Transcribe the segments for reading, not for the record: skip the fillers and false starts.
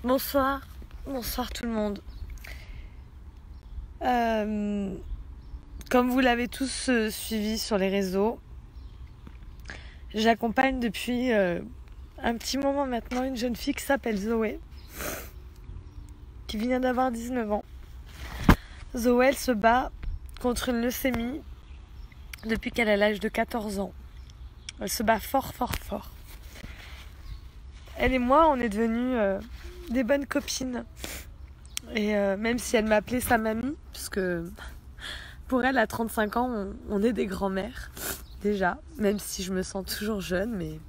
Bonsoir, bonsoir tout le monde. Comme vous l'avez tous suivi sur les réseaux, j'accompagne depuis un petit moment maintenant une jeune fille qui s'appelle Zoé, qui vient d'avoir 19 ans. Zoé, elle se bat contre une leucémie depuis qu'elle a l'âge de 14 ans. Elle se bat fort. Elle et moi, on est devenues des bonnes copines. Et même si elle m'appelait sa mamie, puisque pour elle, à 35 ans, on est des grands-mères, déjà. Même si je me sens toujours jeune, mais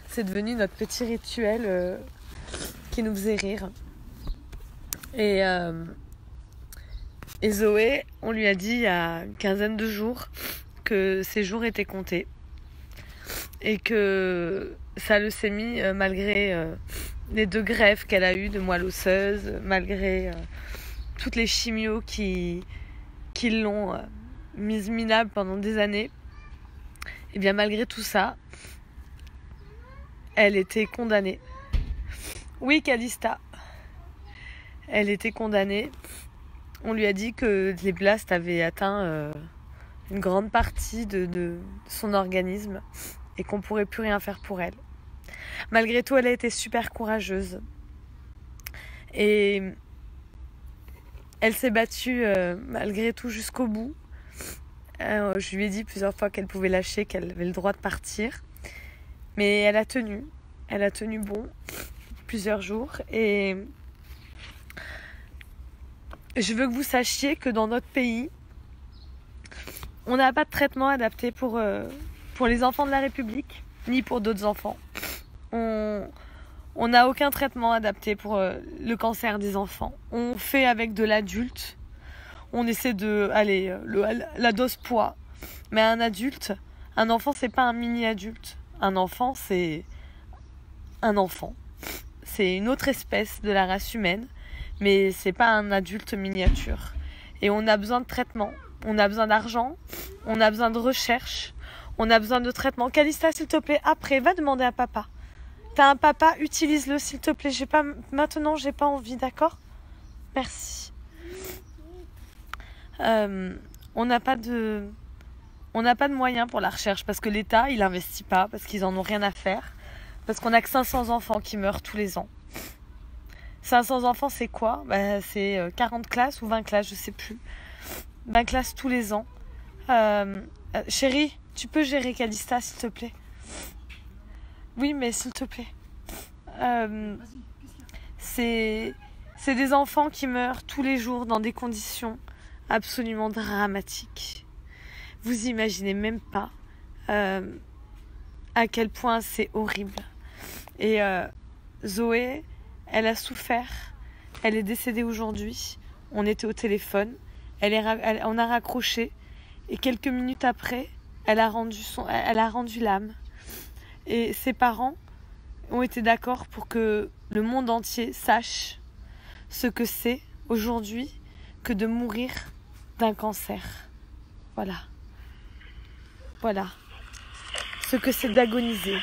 c'est devenu notre petit rituel qui nous faisait rire. Et Zoé, on lui a dit il y a une quinzaine de jours que ses jours étaient comptés. Et que sa leucémie, malgré les 2 greffes qu'elle a eues de moelle osseuse, malgré toutes les chimios qui l'ont mise minable pendant des années, et bien malgré tout ça, elle était condamnée. Oui, Calista, elle était condamnée. On lui a dit que les blastes avaient atteint une grande partie de son organisme et qu'on pourrait plus rien faire pour elle. Malgré tout, elle a été super courageuse. Et elle s'est battue malgré tout jusqu'au bout. Je lui ai dit plusieurs fois qu'elle pouvait lâcher, qu'elle avait le droit de partir. Mais elle a tenu. Elle a tenu bon plusieurs jours. Et je veux que vous sachiez que dans notre pays, on n'a pas de traitement adapté pour les enfants de la République, ni pour d'autres enfants. On n'a aucun traitement adapté pour le cancer des enfants. On fait avec de l'adulte. On essaie de... Allez, la dose poids. Mais un adulte, un enfant, c'est pas un mini-adulte. Un enfant, c'est un enfant. C'est une autre espèce de la race humaine. Mais c'est pas un adulte miniature. Et on a besoin de traitement. On a besoin d'argent. On a besoin de recherche. On a besoin de traitement. Calista, s'il te plaît, après, va demander à papa. T'as un papa, utilise-le, s'il te plaît. Maintenant, j'ai pas envie, d'accord ? Merci. On n'a pas de moyens pour la recherche parce que l'État, il investit pas, parce qu'ils en ont rien à faire, parce qu'on a que 500 enfants qui meurent tous les ans. 500 enfants, c'est quoi ? C'est 40 classes ou 20 classes, je sais plus. 20 classes tous les ans. Chérie, tu peux gérer Calista, s'il te plaît ? Oui, mais s'il te plaît. C'est des enfants qui meurent tous les jours dans des conditions absolument dramatiques. Vous imaginez même pas à quel point c'est horrible. Et Zoé, elle a souffert. Elle est décédée aujourd'hui. On était au téléphone. On a raccroché. Et quelques minutes après, elle a rendu l'âme. Et ses parents ont été d'accord pour que le monde entier sache ce que c'est aujourd'hui que de mourir d'un cancer. Voilà. Ce que c'est d'agoniser.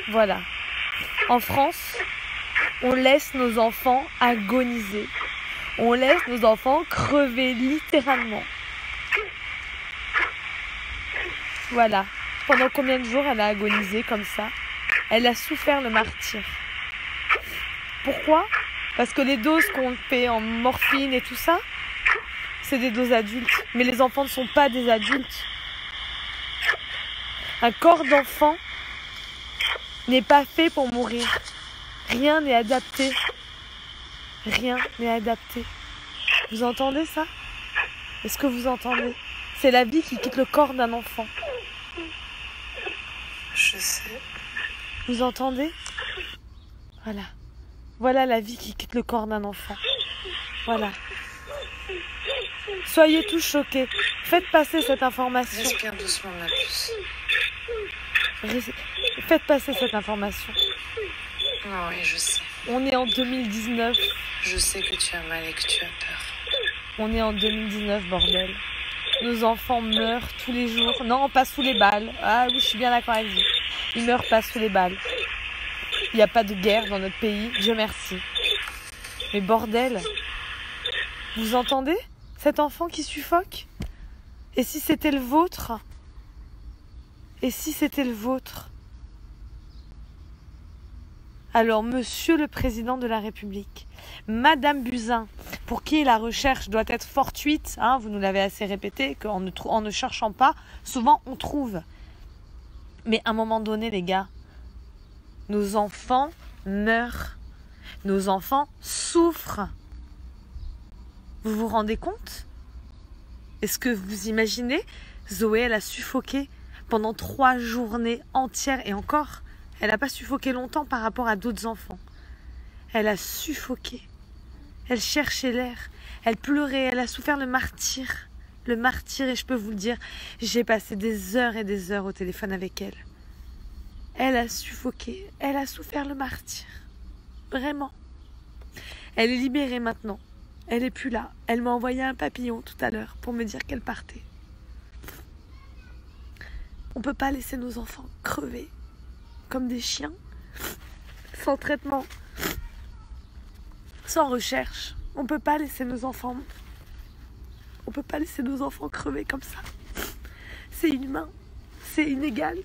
Voilà. En France, on laisse nos enfants agoniser. On laisse nos enfants crever littéralement. Voilà. Pendant combien de jours elle a agonisé comme ça ? Elle a souffert le martyre. Pourquoi ? Parce que les doses qu'on fait en morphine et tout ça, c'est des doses adultes. Mais les enfants ne sont pas des adultes. Un corps d'enfant n'est pas fait pour mourir. Rien n'est adapté. Rien n'est adapté. Vous entendez ça ? Est-ce que vous entendez ? C'est la vie qui quitte le corps d'un enfant. Je sais. Vous entendez ? Voilà. Voilà la vie qui quitte le corps d'un enfant. Voilà. Soyez tous choqués. Faites passer cette information. Respire doucement, ma puce. Faites passer cette information. Non, oui, je sais. On est en 2019. Je sais que tu as mal et que tu as peur. On est en 2019, bordel. Nos enfants meurent tous les jours. Non, pas sous les balles. Ah oui, je suis bien d'accord avec vous. Ils meurent pas sous les balles. Il n'y a pas de guerre dans notre pays, Dieu merci. Mais bordel, vous entendez cet enfant qui suffoque? Et si c'était le vôtre? Et si c'était le vôtre? Alors, monsieur le président de la République, madame Buzyn, pour qui la recherche doit être fortuite, hein, vous nous l'avez assez répété, qu'en ne cherchant pas, souvent on trouve. Mais à un moment donné, les gars, nos enfants meurent, nos enfants souffrent. Vous vous rendez compte? Est-ce que vous imaginez? Zoé, elle a suffoqué pendant 3 journées entières et encore, elle n'a pas suffoqué longtemps par rapport à d'autres enfants. Elle a suffoqué. Elle cherchait l'air. Elle pleurait. Elle a souffert le martyre. Le martyre, et je peux vous le dire, j'ai passé des heures et des heures au téléphone avec elle. Elle a suffoqué. Elle a souffert le martyre. Vraiment. Elle est libérée maintenant. Elle n'est plus là. Elle m'a envoyé un papillon tout à l'heure pour me dire qu'elle partait. On ne peut pas laisser nos enfants crever comme des chiens, sans traitement, sans recherche. On ne peut pas laisser nos enfants. On peut pas laisser nos enfants crever comme ça. C'est inhumain, c'est inégal.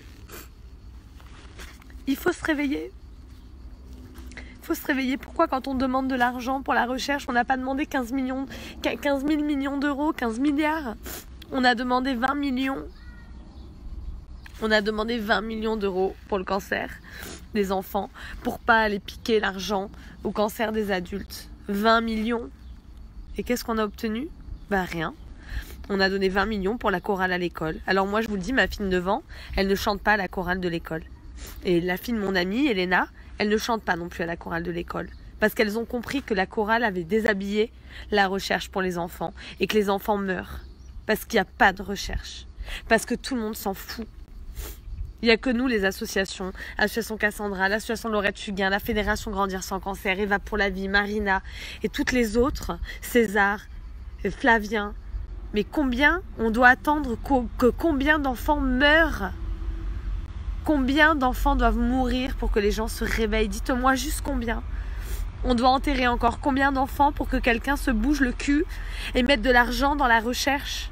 Il faut se réveiller. Il faut se réveiller. Pourquoi quand on demande de l'argent pour la recherche, on n'a pas demandé 15 000 millions d'euros, 15 milliards? On a demandé 20 millions. On a demandé 20 millions d'euros pour le cancer des enfants, pour pas aller piquer l'argent au cancer des adultes. 20 millions. Et qu'est-ce qu'on a obtenu? Ben rien. On a donné 20 millions pour la chorale à l'école. Alors moi je vous le dis, ma fille de 9 ans, elle ne chante pas à la chorale de l'école. Et la fille de mon amie, Elena, elle ne chante pas non plus à la chorale de l'école. Parce qu'elles ont compris que la chorale avait déshabillé la recherche pour les enfants. Et que les enfants meurent. Parce qu'il n'y a pas de recherche. Parce que tout le monde s'en fout. Il n'y a que nous, les associations, l'association Cassandra, l'association Laurette Fugain, la Fédération Grandir sans cancer, Eva pour la vie, Marina et toutes les autres, César, Flavien. Mais combien on doit attendre que combien d'enfants meurent? Combien d'enfants doivent mourir pour que les gens se réveillent? Dites-moi juste combien. On doit enterrer encore combien d'enfants pour que quelqu'un se bouge le cul et mette de l'argent dans la recherche?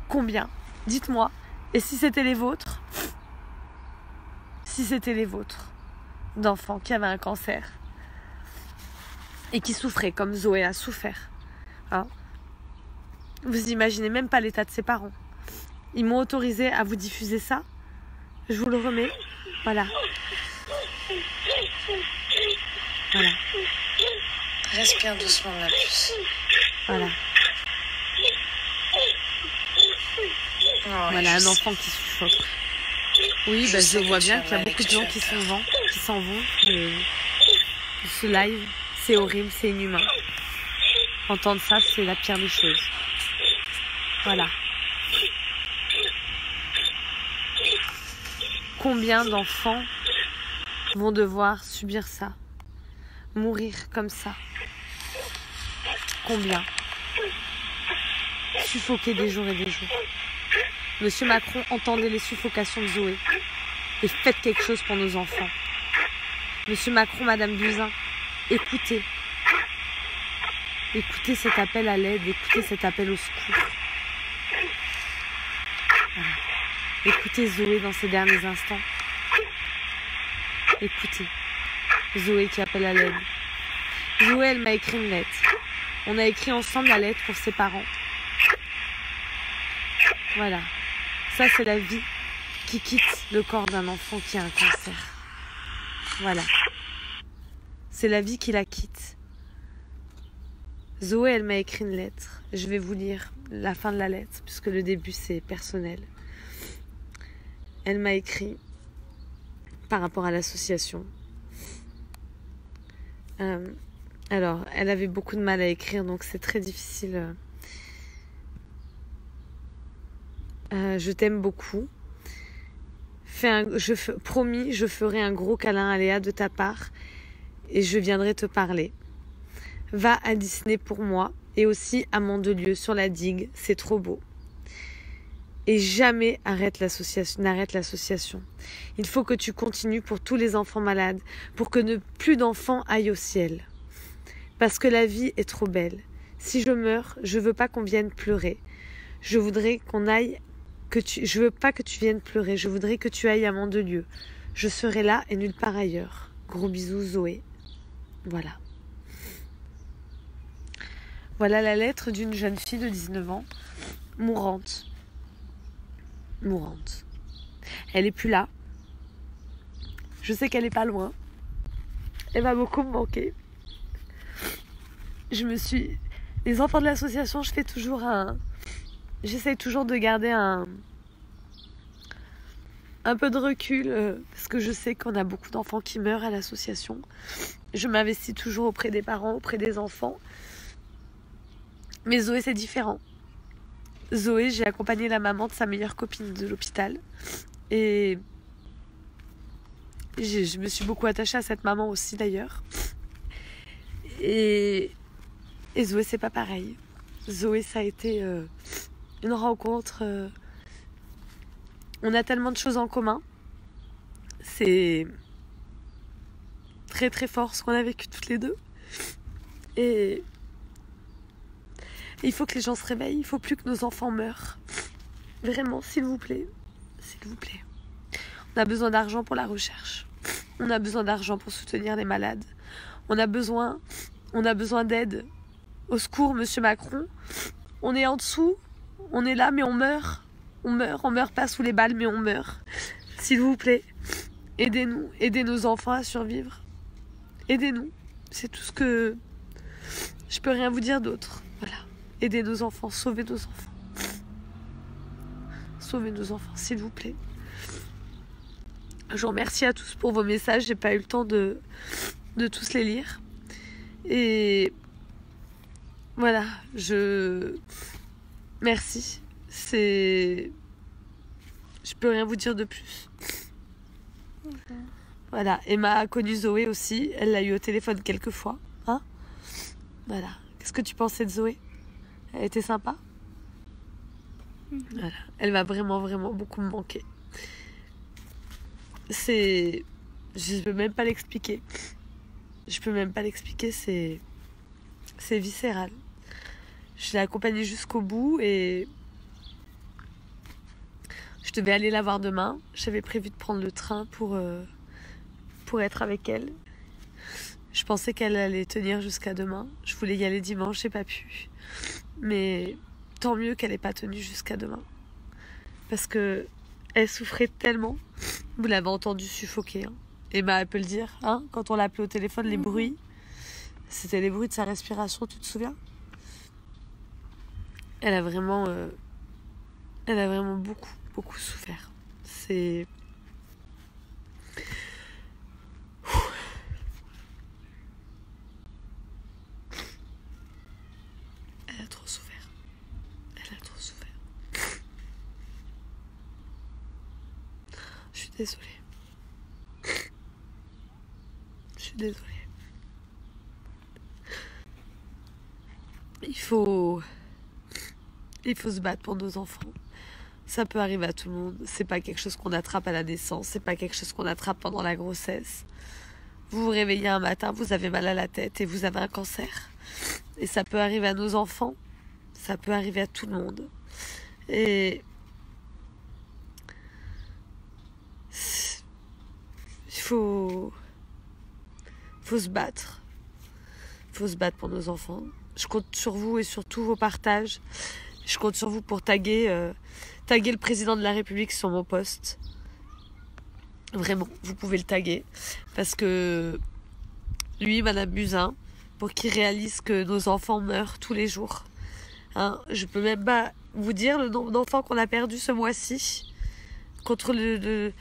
Combien? Dites-moi. Et si c'était les vôtres? Si c'était les vôtres d'enfants qui avaient un cancer et qui souffraient comme Zoé a souffert, hein? Vous imaginez même pas l'état de ses parents. Ils m'ont autorisé à vous diffuser ça. Je vous le remets. Voilà. Voilà. Respire doucement, ma puce. Voilà. Oh, Voilà, un enfant qui suffoque. Oui, je vois bien qu'il y a beaucoup de gens qui s'en vont de ce live. C'est horrible, c'est inhumain. Entendre ça, c'est la pire des choses. Voilà. Combien d'enfants vont devoir subir ça? Mourir comme ça? Combien? Suffoquer des jours et des jours. Monsieur Macron, entendez les suffocations de Zoé et faites quelque chose pour nos enfants. Monsieur Macron, Madame Buzyn, écoutez. Écoutez cet appel à l'aide, écoutez cet appel au secours. Voilà. Écoutez Zoé dans ces derniers instants. Écoutez. Zoé qui appelle à l'aide. Zoé, elle m'a écrit une lettre. On a écrit ensemble la lettre pour ses parents. Voilà. Ça, c'est la vie qui quitte le corps d'un enfant qui a un cancer. Voilà. C'est la vie qui la quitte. Zoé, elle m'a écrit une lettre. Je vais vous lire la fin de la lettre, puisque le début, c'est personnel. Elle m'a écrit par rapport à l'association. Alors, elle avait beaucoup de mal à écrire, donc c'est très difficile. Je t'aime beaucoup. Promis, je ferai un gros câlin à Léa de ta part et je viendrai te parler. Va à Disney pour moi Et aussi à Mandelieu, sur la digue, c'est trop beau. Et jamais n'arrête l'association. Il faut que tu continues pour tous les enfants malades, pour que plus d'enfants aillent au ciel. Parce que la vie est trop belle. Si je meurs, je veux pas qu'on vienne pleurer. Je voudrais je veux pas que tu viennes pleurer. Je voudrais que tu ailles à Mandelieu. Je serai là et nulle part ailleurs. Gros bisous, Zoé. Voilà. Voilà la lettre d'une jeune fille de 19 ans, mourante. Elle est plus là. Je sais qu'elle est pas loin. Elle va beaucoup me manquer. Les enfants de l'association, j'essaie toujours de garder un peu de recul, parce que je sais qu'on a beaucoup d'enfants qui meurent à l'association. Je m'investis toujours auprès des parents, auprès des enfants. Mais Zoé, c'est différent. Zoé, j'ai accompagné la maman de sa meilleure copine de l'hôpital. Et je me suis beaucoup attachée à cette maman aussi, d'ailleurs. Et Zoé, c'est pas pareil. Zoé, ça a été une rencontre. On a tellement de choses en commun. C'est très très fort ce qu'on a vécu toutes les deux. Et il faut que les gens se réveillent. Il faut plus que nos enfants meurent. Vraiment, s'il vous plaît. S'il vous plaît. On a besoin d'argent pour la recherche. On a besoin d'argent pour soutenir les malades. On a besoin d'aide. Au secours, monsieur Macron. On est en dessous. On est là, mais on meurt. On meurt pas sous les balles, mais on meurt. S'il vous plaît, aidez-nous. Aidez nos enfants à survivre. Aidez-nous. C'est tout ce que... Je peux rien vous dire d'autre. Voilà. Aidez nos enfants. Sauvez nos enfants. Sauvez nos enfants, s'il vous plaît. Je vous remercie à tous pour vos messages. J'ai pas eu le temps de tous les lire. Et voilà, merci. Je peux rien vous dire de plus. Voilà, Emma a connu Zoé aussi. Elle l'a eu au téléphone quelques fois. Hein? Voilà. Qu'est-ce que tu pensais de Zoé? Elle était sympa? Voilà. Elle va vraiment, vraiment beaucoup me manquer. Je peux même pas l'expliquer. C'est viscéral. Je l'ai accompagnée jusqu'au bout et je devais aller la voir demain. J'avais prévu de prendre le train pour être avec elle. Je pensais qu'elle allait tenir jusqu'à demain. Je voulais y aller dimanche, j'ai pas pu. Mais tant mieux qu'elle n'ait pas tenu jusqu'à demain. Parce que elle souffrait tellement. Vous l'avez entendu suffoquer. Hein. Emma, elle peut le dire. Hein, quand on l'a appelée au téléphone, les bruits. C'était les bruits de sa respiration, tu te souviens? Elle a vraiment beaucoup, beaucoup souffert. C'est... Elle a trop souffert. Je suis désolée. Il faut se battre pour nos enfants. Ça peut arriver à tout le monde. C'est pas quelque chose qu'on attrape à la naissance. C'est pas quelque chose qu'on attrape pendant la grossesse. Vous vous réveillez un matin, vous avez mal à la tête et vous avez un cancer. Et ça peut arriver à nos enfants. Ça peut arriver à tout le monde. Et il faut se battre. Il faut se battre pour nos enfants. Je compte sur vous et sur tous vos partages. Je compte sur vous pour taguer le président de la République sur mon post. Vraiment, vous pouvez le taguer. Parce que lui, Madame Buzyn, pour qu'il réalise que nos enfants meurent tous les jours. Hein, je peux même pas vous dire le nombre d'enfants qu'on a perdus ce mois-ci contre le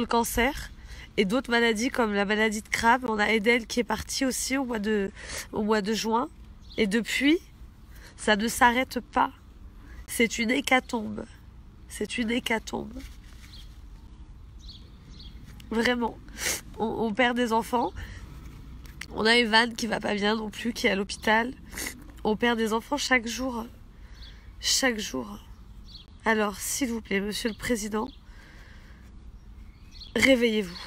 cancer. Et d'autres maladies comme la maladie de Crabbe. On a Edel qui est partie aussi au mois de juin. Et depuis, ça ne s'arrête pas. C'est une hécatombe. Vraiment. On perd des enfants. On a Evan qui va pas bien non plus, qui est à l'hôpital. On perd des enfants chaque jour. Chaque jour. Alors, s'il vous plaît, Monsieur le Président, réveillez-vous.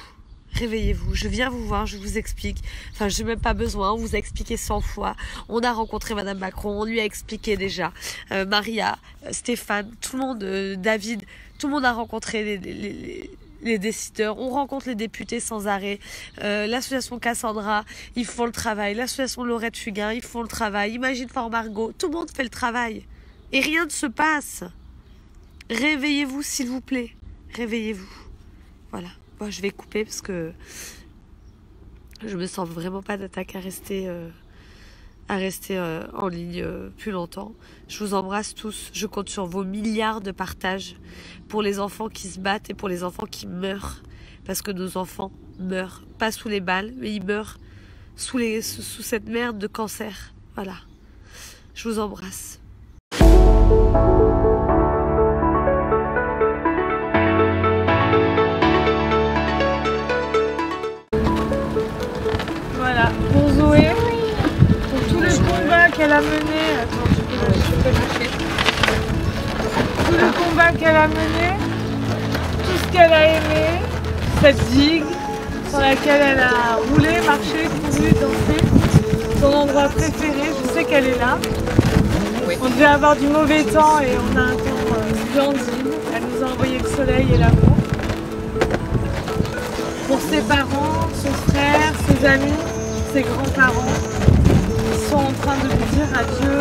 Réveillez-vous. Je viens vous voir, je vous explique. Enfin, je n'ai même pas besoin, on vous a expliqué 100 fois. On a rencontré Madame Macron, on lui a expliqué déjà. Maria, Stéphane, tout le monde, David, tout le monde a rencontré les décideurs. On rencontre les députés sans arrêt. L'association Cassandra, ils font le travail. L'association Laurette Fugain, ils font le travail. Imagine Fort Margot, tout le monde fait le travail. Et rien ne se passe. Réveillez-vous, s'il vous plaît. Réveillez-vous. Voilà. Moi, je vais couper parce que je me sens vraiment pas d'attaque à rester en ligne plus longtemps. Je vous embrasse tous. Je compte sur vos milliards de partages pour les enfants qui se battent et pour les enfants qui meurent. Parce que nos enfants meurent. Pas sous les balles, mais ils meurent sous cette merde de cancer. Voilà. Je vous embrasse. Voilà, pour Zoé, pour tout le combat qu'elle a mené. Attends, je peux lâcher. Tout le combat qu'elle a mené, tout ce qu'elle a aimé, cette digue sur laquelle elle a roulé, marché, couru, dansé, son endroit préféré, je sais qu'elle est là. Oui. On devait avoir du mauvais temps et on a un temps splendide. Elle nous a envoyé le soleil et l'amour. Pour ses parents, son frère, ses amis, ses grands-parents, ils sont en train de lui dire adieu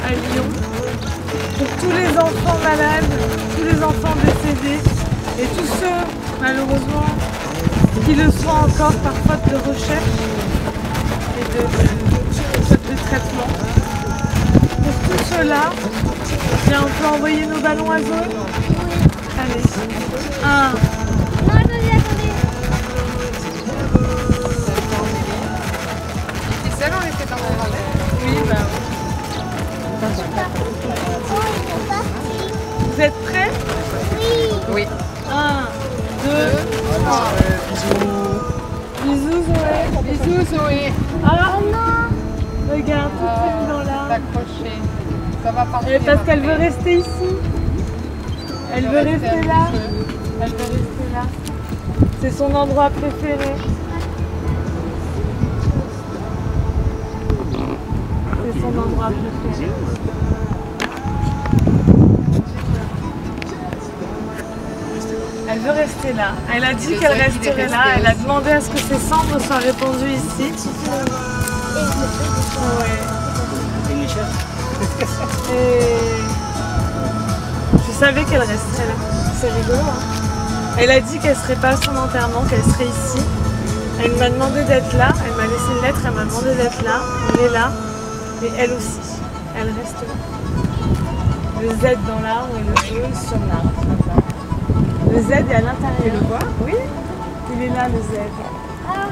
à Lyon. Pour tous les enfants malades, tous les enfants décédés et tous ceux, malheureusement, qui le sont encore par faute de recherche et de traitement. Pour tout cela, bien, on peut envoyer nos ballons à Zoé. Allez, 1. Non, attendez. On était dans la relais. Oui, bah oui. Vous êtes prêts? Oui. 1, 2, 3. Bisous Zoé. Bisous Zoé. Ah non. Regarde, toute dans là. T'accrocher. Ça va partir. Parce qu'elle veut rester ici. Elle veut rester là. Elle veut rester là. C'est son endroit préféré. C'est son endroit préféré. Elle veut rester là. Elle a dit qu'elle resterait là. Elle a demandé à ce que ses cendres soient répandues ici. Ouais. Et je savais qu'elle resterait là. C'est rigolo, hein. Elle a dit qu'elle serait pas à son enterrement, qu'elle serait ici. Elle m'a demandé d'être là. Elle m'a laissé une lettre. Elle m'a demandé d'être là. Elle est là. Et elle aussi. Elle reste là. Le Z dans l'arbre et le E sur l'arbre. Le Z est à l'intérieur. Tu le vois? Oui. Il est là, le Z. Ah,